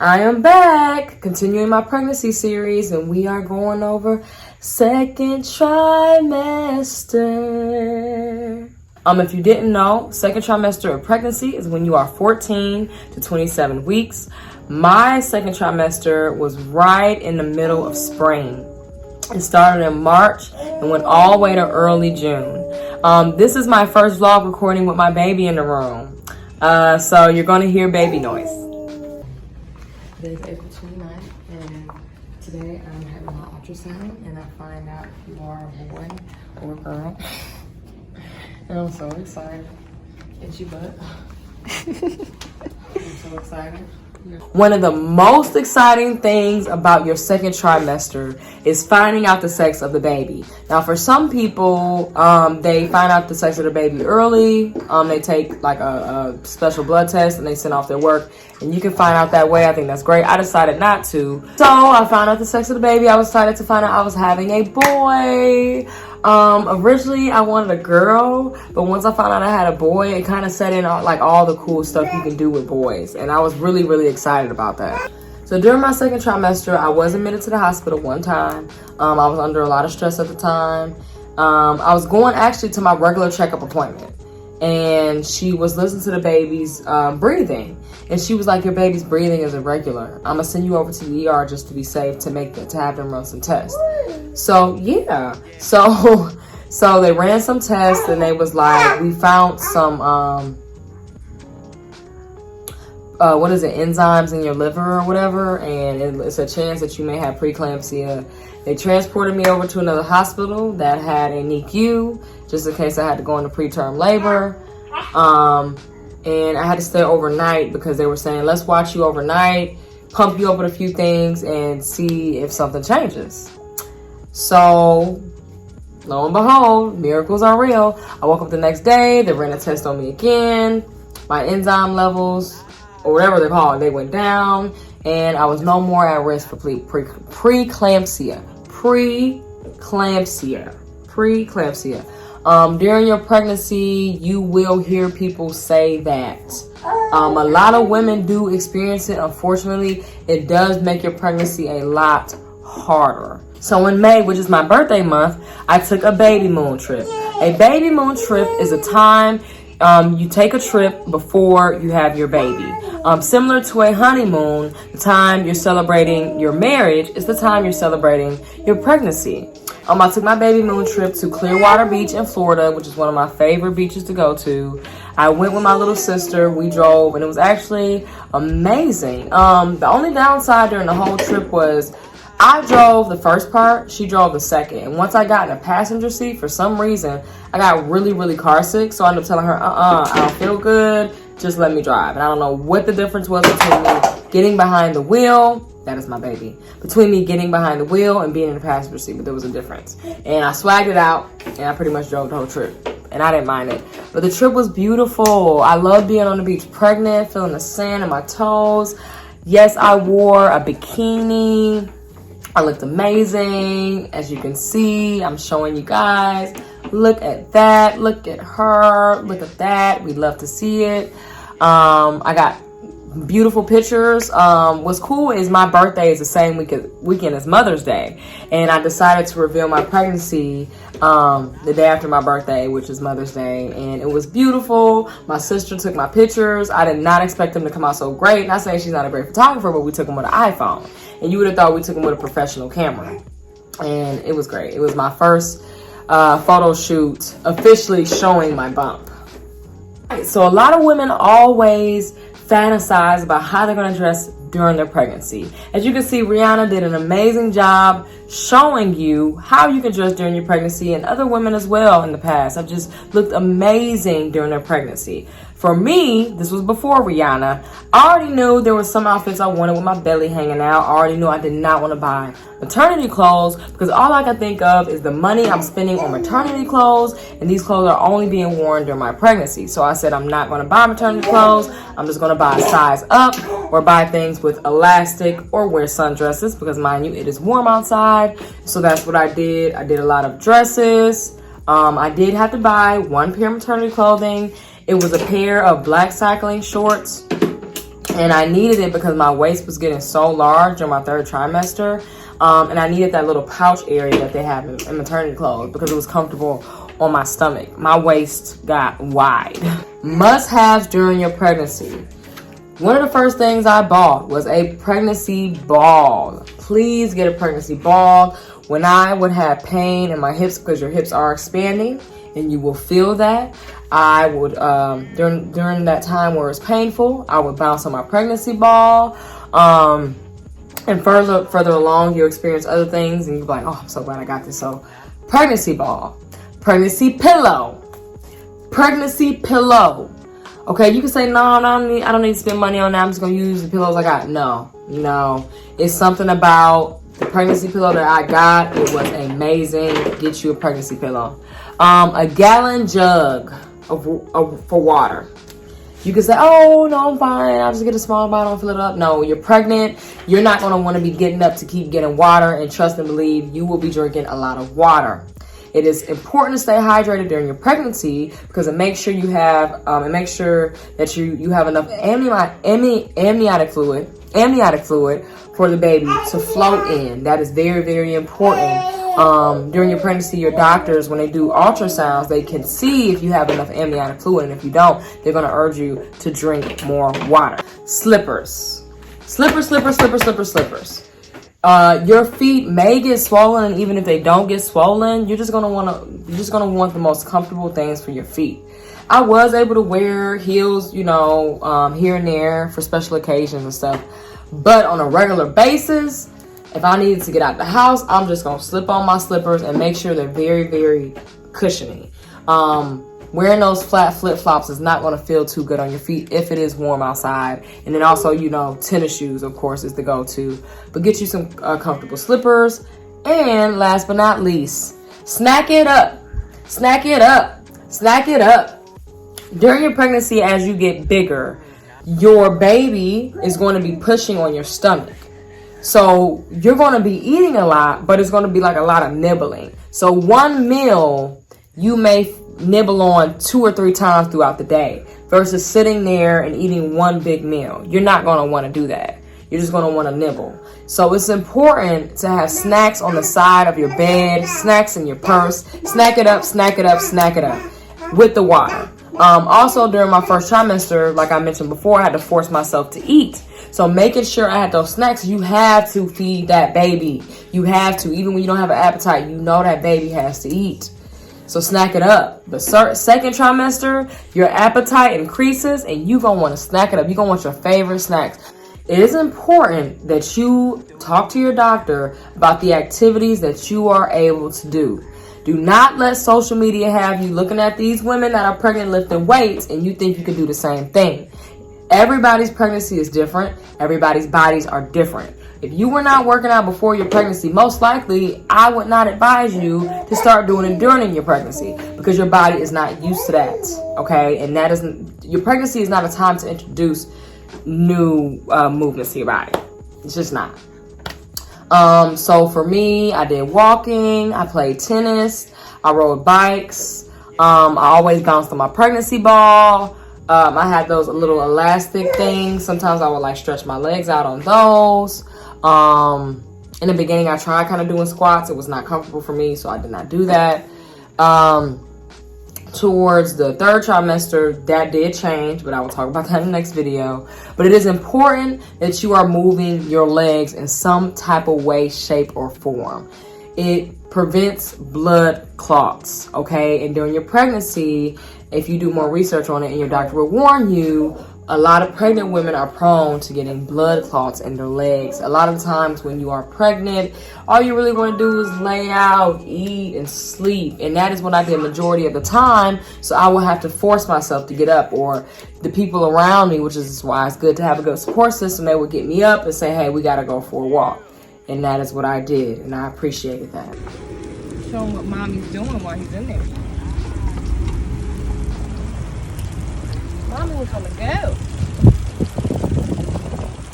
I am back, continuing my pregnancy series, and we are going over second trimester. If you didn't know, second trimester of pregnancy is when you are 14 to 27 weeks. My second trimester was right in the middle of spring. It started in March and went all the way to early June. This is my first vlog recording with my baby in the room. So you're going to hear baby noise. It is April 29th, and today I'm having my ultrasound, and I find out if you are a boy or a girl. And I'm so excited. Itchy butt. I'm so excited. One of the most exciting things about your second trimester is finding out the sex of the baby. Now, for some people, they find out the sex of the baby early. They take like a special blood test and they send off their work, and you can find out that way. I think that's great. I decided not to. So I found out the sex of the baby. I was excited to find out I was having a boy. Originally I wanted a girl, but once I found out I had a boy, it kind of set in like all the cool stuff you can do with boys, and I was really, really excited about that. So during my second trimester, I was admitted to the hospital one time. I was under a lot of stress at the time. I was going actually to my regular checkup appointment, and she was listening to the baby's breathing, and she was like, "Your baby's breathing is irregular. I'm gonna send you over to the ER just to be safe, to have them run some tests." So yeah, so they ran some tests, and they was like, "We found some enzymes in your liver or whatever, and it's a chance that you may have preeclampsia." They transported me over to another hospital that had a NICU, just in case I had to go into preterm labor. And I had to stay overnight because they were saying, "Let's watch you overnight, pump you up with a few things, and see if something changes." So, lo and behold, miracles are real. I woke up the next day, they ran a test on me again. My enzyme levels, or whatever they're called, they went down, and I was no more at risk for preeclampsia. Preeclampsia. During your pregnancy, you will hear people say that. A lot of women do experience it. Unfortunately, it does make your pregnancy a lot harder. So in May, which is my birthday month, I took a baby moon trip. A baby moon trip is a time you take a trip before you have your baby. Similar to a honeymoon, the time you're celebrating your marriage is the time you're celebrating your pregnancy. I took my baby moon trip to Clearwater Beach in Florida, which is one of my favorite beaches to go to. I went with my little sister. We drove, and it was actually amazing. The only downside during the whole trip was I drove the first part, she drove the second. And once I got in the passenger seat, for some reason, I got really, really car sick. So I ended up telling her, I don't feel good. Just let me drive. And I don't know what the difference was between me getting behind the wheel. That is my baby. Between me getting behind the wheel and being in the passenger seat, but there was a difference. And I swagged it out, and I pretty much drove the whole trip. And I didn't mind it. But the trip was beautiful. I love being on the beach pregnant, feeling the sand in my toes. Yes, I wore a bikini. I looked amazing. As you can see, I'm showing you guys. Look at that. Look at her. Look at that. We'd love to see it. I got beautiful pictures. What's cool is my birthday is the same weekend as Mother's Day, and I decided to reveal my pregnancy the day after my birthday, which is Mother's Day, and it was beautiful. My sister took my pictures. I did not expect them to come out so great. Not saying she's not a great photographer, but we took them with an iPhone, and you would have thought we took them with a professional camera, and it was great. It was my first photo shoot officially showing my bump. So a lot of women always fantasize about how they're going to dress during their pregnancy. As you can see, Rihanna did an amazing job showing you how you can dress during your pregnancy, and other women as well in the past have just looked amazing during their pregnancy. For me, this was before Rihanna. I already knew there were some outfits I wanted with my belly hanging out. I already knew I did not want to buy maternity clothes because all I can think of is the money I'm spending on maternity clothes, and these clothes are only being worn during my pregnancy. So I said I'm not going to buy maternity clothes. I'm just going to buy a size up or buy things with elastic or wear sundresses because, mind you, it is warm outside. So that's what I did. I did a lot of dresses. I did have to buy one pair of maternity clothing. It was a pair of black cycling shorts And I needed it because my waist was getting so large during my 3rd trimester. And I needed that little pouch area that they have in maternity clothes because it was comfortable on my stomach. My waist got wide. Must-haves during your pregnancy. One of the first things I bought was a pregnancy ball. Please get a pregnancy ball. When I would have pain in my hips, because your hips are expanding and you will feel that, I would, during that time where it's painful, I would bounce on my pregnancy ball. And further along, you'll experience other things and you'll be like, oh, I'm so glad I got this. So, pregnancy ball, pregnancy pillow, pregnancy pillow. Okay, you can say, no, I don't need to spend money on that. I'm just going to use the pillows I got. No. It's something about the pregnancy pillow that I got. It was amazing. Get you a pregnancy pillow. A gallon jug for water. You can say, oh, no, I'm fine. I'll just get a small bottle and fill it up. No, you're pregnant. You're not going to want to be getting up to keep getting water. And trust and believe, you will be drinking a lot of water. It is important to stay hydrated during your pregnancy because it makes sure you have, that you have enough amniotic fluid for the baby to float in. That is very, very important. During your pregnancy, your doctors, when they do ultrasounds, they can see if you have enough amniotic fluid, and if you don't, they're going to urge you to drink more water. Slippers. Slippers. Your feet may get swollen, and even if they don't get swollen, you're just gonna want the most comfortable things for your feet. I was able to wear heels, here and there for special occasions and stuff, but on a regular basis, if I needed to get out the house, I'm just gonna slip on my slippers and make sure they're very, very cushiony. Wearing those flat flip-flops is not going to feel too good on your feet if it is warm outside. And then also, tennis shoes, of course, is the go-to. But get you some comfortable slippers. And last but not least, snack it up. Snack it up. Snack it up. During your pregnancy, as you get bigger, your baby is going to be pushing on your stomach. So you're going to be eating a lot, but it's going to be like a lot of nibbling. So one meal, you may nibble on 2 or 3 times throughout the day versus sitting there and eating one big meal. You're not going to want to do that. You're just going to want to nibble. So it's important to have snacks on the side of your bed, snacks in your purse. Snack it up, snack it up, snack it up with the water. Also, during my 1st trimester, like I mentioned before, I had to force myself to eat. So making sure I had those snacks, you have to feed that baby. You have to. Even when you don't have an appetite, you know that baby has to eat. So snack it up. The 2nd trimester, your appetite increases and you're going to want to snack it up. You're going to want your favorite snacks. It is important that you talk to your doctor about the activities that you are able to do. Do not let social media have you looking at these women that are pregnant lifting weights and you think you can do the same thing. Everybody's pregnancy is different. Everybody's bodies are different. If you were not working out before your pregnancy, most likely I would not advise you to start doing it during your pregnancy because your body is not used to that. Okay, and your pregnancy is not a time to introduce new movements to your body. It's just not. So for me, I did walking, I played tennis, I rode bikes, I always bounced on my pregnancy ball. I had those little elastic things. Sometimes I would stretch my legs out on those. In the beginning, I tried kind of doing squats. It was not comfortable for me, so I did not do that. Towards the 3rd trimester, that did change, but I will talk about that in the next video. But it is important that you are moving your legs in some type of way, shape, or form. It prevents blood clots, okay? And during your pregnancy, if you do more research on it and your doctor will warn you, a lot of pregnant women are prone to getting blood clots in their legs. A lot of times when you are pregnant, all you really want to do is lay out, eat, and sleep. And that is what I did majority of the time. So I will have to force myself to get up, or the people around me, which is why it's good to have a good support system, they would get me up and say, hey, we got to go for a walk. And that is what I did. And I appreciated that. Show him what mommy's doing while he's in there. Mommy was gonna go.